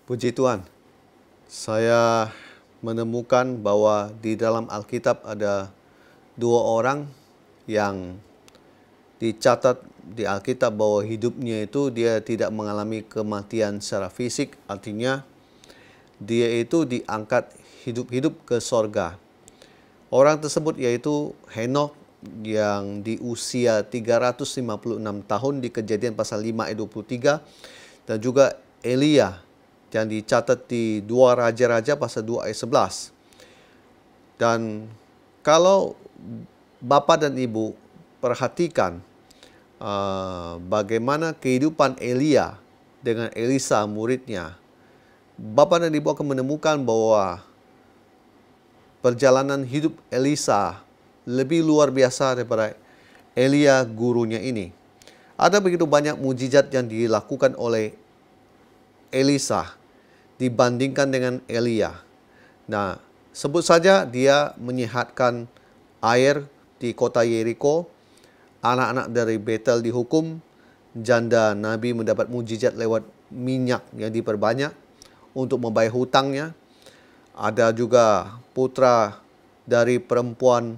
Puji Tuhan, saya menemukan bahwa di dalam Alkitab ada dua orang yang dicatat di Alkitab bahwa hidupnya itu dia tidak mengalami kematian secara fisik, artinya dia itu diangkat hidup-hidup ke sorga. Orang tersebut yaitu Henokh yang di usia 356 tahun di Kejadian pasal 5 ayat 23, dan juga Elia yang dicatat di 2 Raja-Raja pasal 2 ayat 11. Dan kalau Bapak dan Ibu perhatikan bagaimana kehidupan Elia dengan Elisa muridnya, Bapak dan Ibu akan menemukan bahwa perjalanan hidup Elisa lebih luar biasa daripada Elia gurunya ini. Ada begitu banyak mujizat yang dilakukan oleh Elisa dibandingkan dengan Elia. Nah, sebut saja dia menyehatkan air di kota Yeriko, anak-anak dari Betel dihukum, janda Nabi mendapat mujizat lewat minyak yang diperbanyak untuk membayar hutangnya. Ada juga putra dari perempuan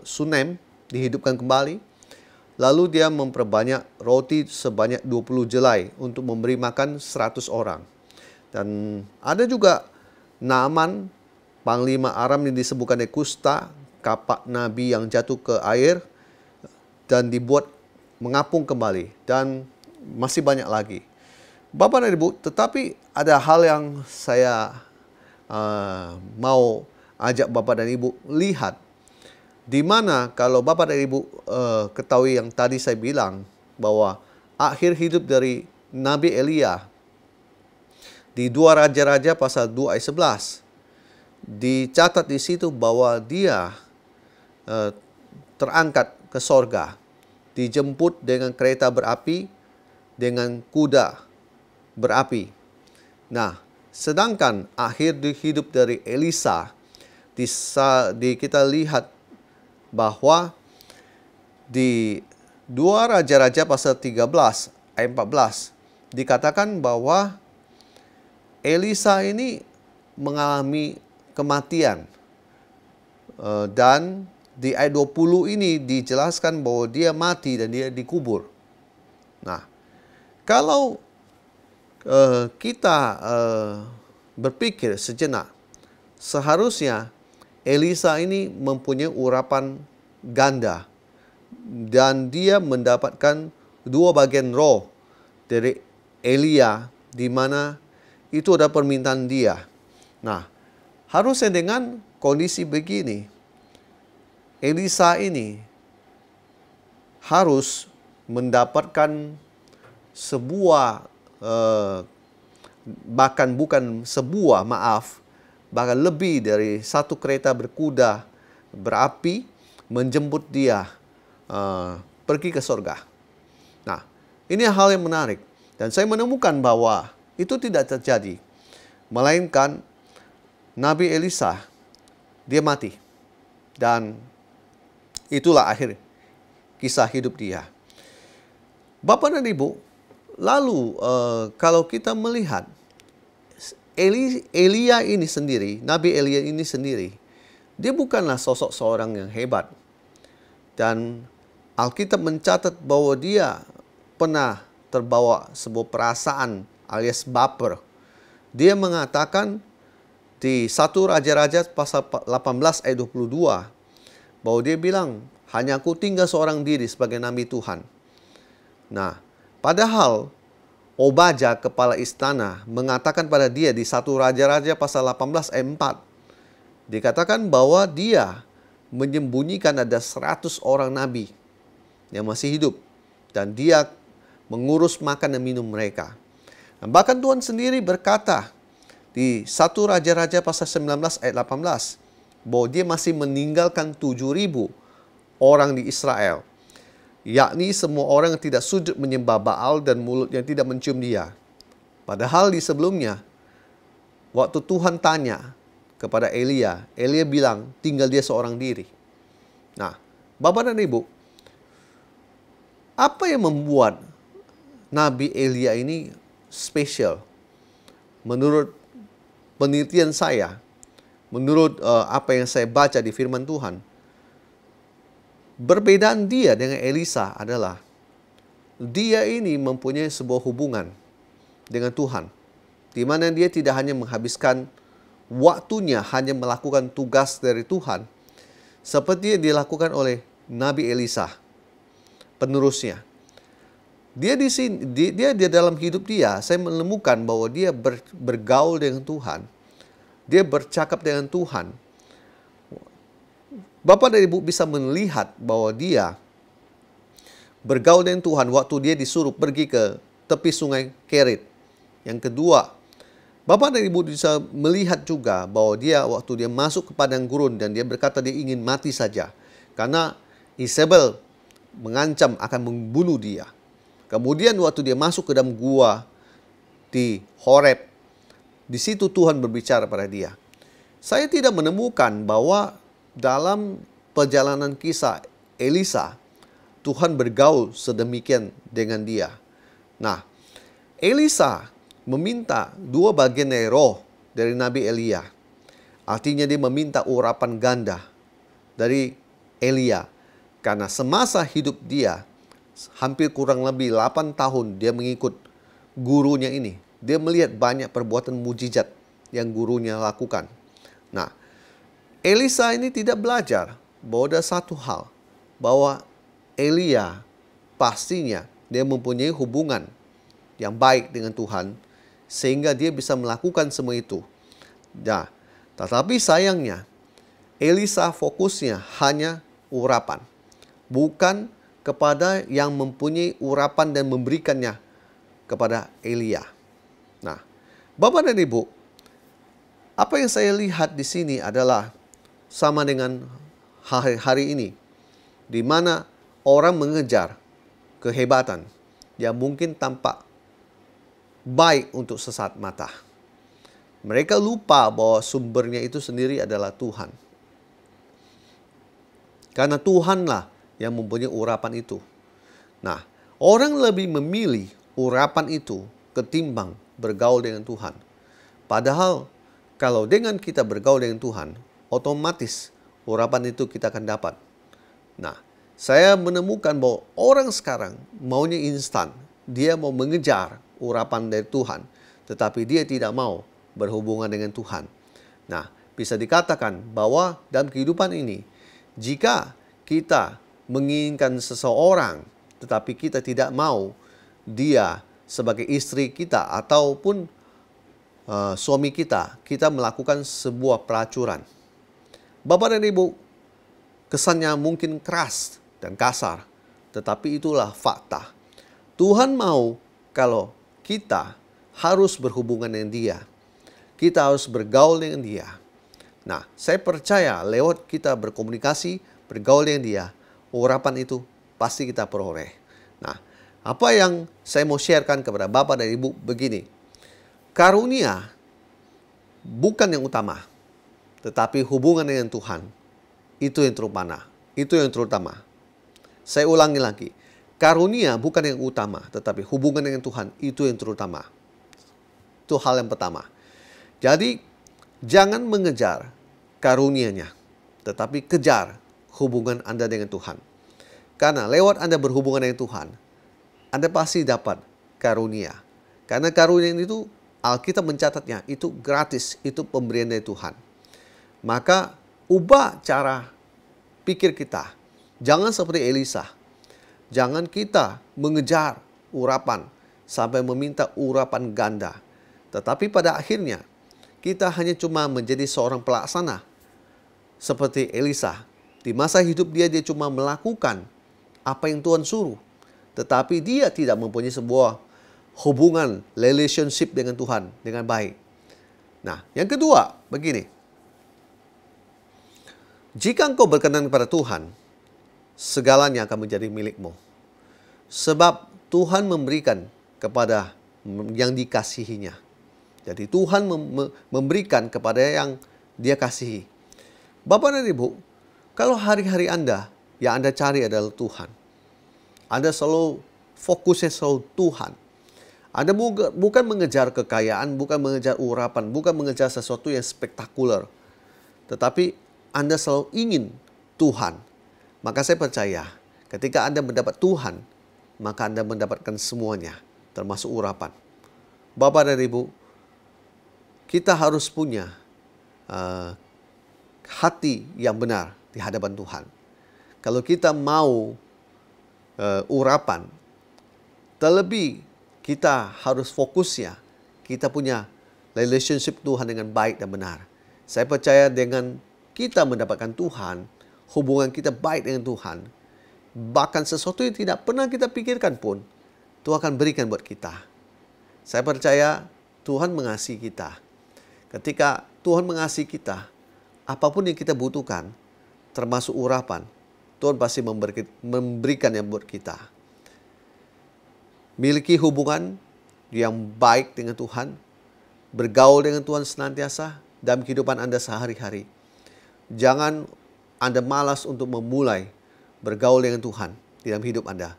Sunem dihidupkan kembali. Lalu dia memperbanyak roti sebanyak 20 jelai untuk memberi makan 100 orang. Dan ada juga Naaman, panglima Aram yang disebutkan dari Kusta, kapak Nabi yang jatuh ke air dan dibuat mengapung kembali. Dan masih banyak lagi. Bapak dan Ibu, tetapi ada hal yang saya mau ajak Bapak dan Ibu lihat. Di mana kalau Bapak dan Ibu ketahui yang tadi saya bilang bahwa akhir hidup dari Nabi Elia di 2 Raja-Raja pasal 2 ayat 11 dicatat di situ bahwa dia terangkat ke sorga, dijemput dengan kereta berapi, dengan kuda berapi. Nah, sedangkan akhir hidup dari Elisa kita lihat bahwa di 2 Raja-Raja pasal 13 ayat 14 dikatakan bahwa Elisa ini mengalami kematian. Dan di ayat 20 ini dijelaskan bahwa dia mati dan dia dikubur. Nah, kalau kita berpikir sejenak, seharusnya Elisa ini mempunyai urapan ganda dan dia mendapatkan 2 bagian roh dari Elia, di mana itu ada permintaan dia. Nah, harusnya dengan kondisi begini, Elisa ini harus mendapatkan sebuah bahkan lebih dari satu kereta berkuda berapi menjemput dia pergi ke surga. Nah, ini hal yang menarik. Dan saya menemukan bahwa itu tidak terjadi. Melainkan Nabi Elisa, dia mati. Dan itulah akhir kisah hidup dia. Bapak dan Ibu, lalu kalau kita melihat Elia ini sendiri, Nabi Elia ini sendiri, dia bukanlah sosok seorang yang hebat. Dan Alkitab mencatat bahwa dia pernah terbawa sebuah perasaan alias baper. Dia mengatakan di 1 Raja-Raja pasal 18 ayat 22 bahwa dia bilang, hanya aku tinggal seorang diri sebagai Nabi Tuhan. Nah, padahal Obaja, kepala istana, mengatakan pada dia di 1 Raja-Raja pasal 18 ayat 4, dikatakan bahwa dia menyembunyikan ada 100 orang nabi yang masih hidup. Dan dia mengurus makan dan minum mereka. Dan bahkan Tuhan sendiri berkata di 1 Raja-Raja pasal 19 ayat 18 bahwa dia masih meninggalkan 7.000 orang di Israel, yakni semua orang yang tidak sujud menyembah Baal dan mulut yang tidak mencium dia. Padahal di sebelumnya, waktu Tuhan tanya kepada Elia, Elia bilang tinggal dia seorang diri. Nah, Bapak dan Ibu, apa yang membuat Nabi Elia ini spesial? menurut penelitian saya, menurut apa yang saya baca di firman Tuhan, perbedaan dia dengan Elisa adalah dia ini mempunyai sebuah hubungan dengan Tuhan, di mana dia tidak hanya menghabiskan waktunya hanya melakukan tugas dari Tuhan, seperti yang dilakukan oleh Nabi Elisa, penerusnya. Dia di sini, dia dalam hidup dia, saya menemukan bahwa dia bergaul dengan Tuhan, dia bercakap dengan Tuhan. Bapak dan Ibu bisa melihat bahwa dia bergaul dengan Tuhan waktu dia disuruh pergi ke tepi sungai Kerit. Yang kedua, Bapak dan Ibu bisa melihat juga bahwa dia waktu dia masuk ke padang gurun dan dia berkata dia ingin mati saja, karena Isabel mengancam akan membunuh dia. Kemudian waktu dia masuk ke dalam gua di Horeb, di situ Tuhan berbicara pada dia. Saya tidak menemukan bahwa dalam perjalanan kisah Elisa, Tuhan bergaul sedemikian dengan dia. Nah, Elisa meminta 2 bagian dari roh dari Nabi Elia. Artinya dia meminta urapan ganda dari Elia. Karena semasa hidup dia, hampir kurang lebih 8 tahun dia mengikut gurunya ini. Dia melihat banyak perbuatan mujizat yang gurunya lakukan. Nah, Elisa ini tidak belajar bahwa ada satu hal, bahwa Elia pastinya dia mempunyai hubungan yang baik dengan Tuhan, sehingga dia bisa melakukan semua itu. Nah, tetapi sayangnya Elisa fokusnya hanya urapan, bukan kepada yang mempunyai urapan dan memberikannya kepada Elia. Nah, Bapak dan Ibu, apa yang saya lihat di sini adalah sama dengan hari ini, di mana orang mengejar kehebatan yang mungkin tampak baik untuk sesaat mata. Mereka lupa bahwa sumbernya itu sendiri adalah Tuhan. Karena Tuhanlah yang mempunyai urapan itu. Nah, orang lebih memilih urapan itu ketimbang bergaul dengan Tuhan. Padahal kalau dengan kita bergaul dengan Tuhan, otomatis urapan itu kita akan dapat. Nah, saya menemukan bahwa orang sekarang maunya instan. Dia mau mengejar urapan dari Tuhan, tetapi dia tidak mau berhubungan dengan Tuhan. Nah, bisa dikatakan bahwa dalam kehidupan ini, jika kita menginginkan seseorang, tetapi kita tidak mau dia sebagai istri kita ataupun suami kita, kita melakukan sebuah pelacuran. Bapak dan Ibu, kesannya mungkin keras dan kasar, tetapi itulah fakta. Tuhan mau kalau kita harus berhubungan dengan dia. Kita harus bergaul dengan dia. Nah, saya percaya lewat kita berkomunikasi, bergaul dengan dia, urapan itu pasti kita peroleh. Nah, apa yang saya mau sharekan kepada Bapak dan Ibu begini. Karunia bukan yang utama, tetapi hubungan dengan Tuhan itu yang terutama. Itu yang terutama. Saya ulangi lagi. Karunia bukan yang utama, tetapi hubungan dengan Tuhan itu yang terutama. Itu hal yang pertama. Jadi, jangan mengejar karunia-Nya, tetapi kejar hubungan Anda dengan Tuhan. Karena lewat Anda berhubungan dengan Tuhan, Anda pasti dapat karunia. Karena karunia itu, Alkitab mencatatnya, itu gratis, itu pemberian dari Tuhan. Maka, ubah cara pikir kita. Jangan seperti Elisa. Jangan kita mengejar urapan sampai meminta urapan ganda. Tetapi pada akhirnya, kita hanya cuma menjadi seorang pelaksana. Seperti Elisa. Di masa hidup dia cuma melakukan apa yang Tuhan suruh. Tetapi dia tidak mempunyai sebuah hubungan, relationship dengan Tuhan dengan baik. Nah, yang kedua, begini. Jika engkau berkenan kepada Tuhan, segalanya akan menjadi milikmu. Sebab Tuhan memberikan kepada yang dikasihinya. Jadi Tuhan memberikan kepada yang dia kasihi. Bapak dan Ibu, kalau hari-hari Anda, yang Anda cari adalah Tuhan. Anda selalu fokusnya selalu Tuhan. Anda bukan mengejar kekayaan, bukan mengejar urapan, bukan mengejar sesuatu yang spektakuler. Tetapi Anda selalu ingin Tuhan. Maka saya percaya ketika Anda mendapat Tuhan, maka Anda mendapatkan semuanya, termasuk urapan. Bapak dan Ibu, kita harus punya hati yang benar di hadapan Tuhan. Kalau kita mau urapan, terlebih kita harus fokusnya, kita punya relationship Tuhan dengan baik dan benar. Saya percaya dengan kita mendapatkan Tuhan, hubungan kita baik dengan Tuhan, bahkan sesuatu yang tidak pernah kita pikirkan pun, Tuhan akan berikan buat kita. Saya percaya Tuhan mengasihi kita. Ketika Tuhan mengasihi kita, apapun yang kita butuhkan, termasuk urapan, Tuhan pasti memberikan yang buat kita. Miliki hubungan yang baik dengan Tuhan, bergaul dengan Tuhan senantiasa dalam kehidupan Anda sehari-hari. Jangan Anda malas untuk memulai bergaul dengan Tuhan di dalam hidup Anda.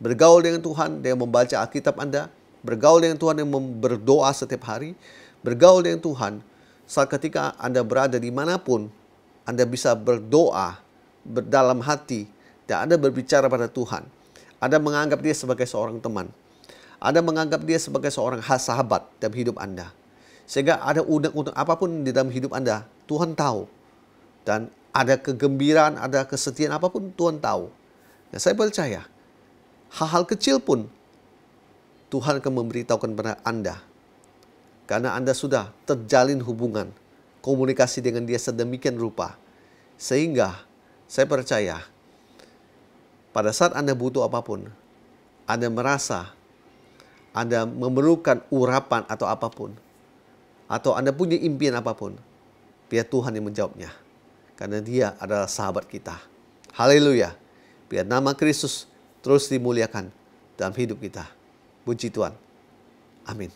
Bergaul dengan Tuhan dengan membaca Alkitab Anda, bergaul dengan Tuhan dengan berdoa setiap hari, bergaul dengan Tuhan saat ketika Anda berada dimanapun, Anda bisa berdoa dalam hati dan Anda berbicara pada Tuhan. Anda menganggap dia sebagai seorang teman. Anda menganggap dia sebagai seorang sahabat dalam hidup Anda. Sehingga ada undang-undang apapun di dalam hidup Anda, Tuhan tahu. Dan ada kegembiraan, ada kesetiaan apapun, Tuhan tahu. Dan saya percaya, hal-hal kecil pun Tuhan akan memberitahukan kepada Anda. Karena Anda sudah terjalin hubungan, komunikasi dengan dia sedemikian rupa. Sehingga saya percaya, pada saat Anda butuh apapun, Anda merasa Anda memerlukan urapan atau apapun, atau Anda punya impian apapun, biar Tuhan yang menjawabnya. Karena dia adalah sahabat kita. Haleluya. Biar nama Kristus terus dimuliakan dalam hidup kita. Puji Tuhan. Amin.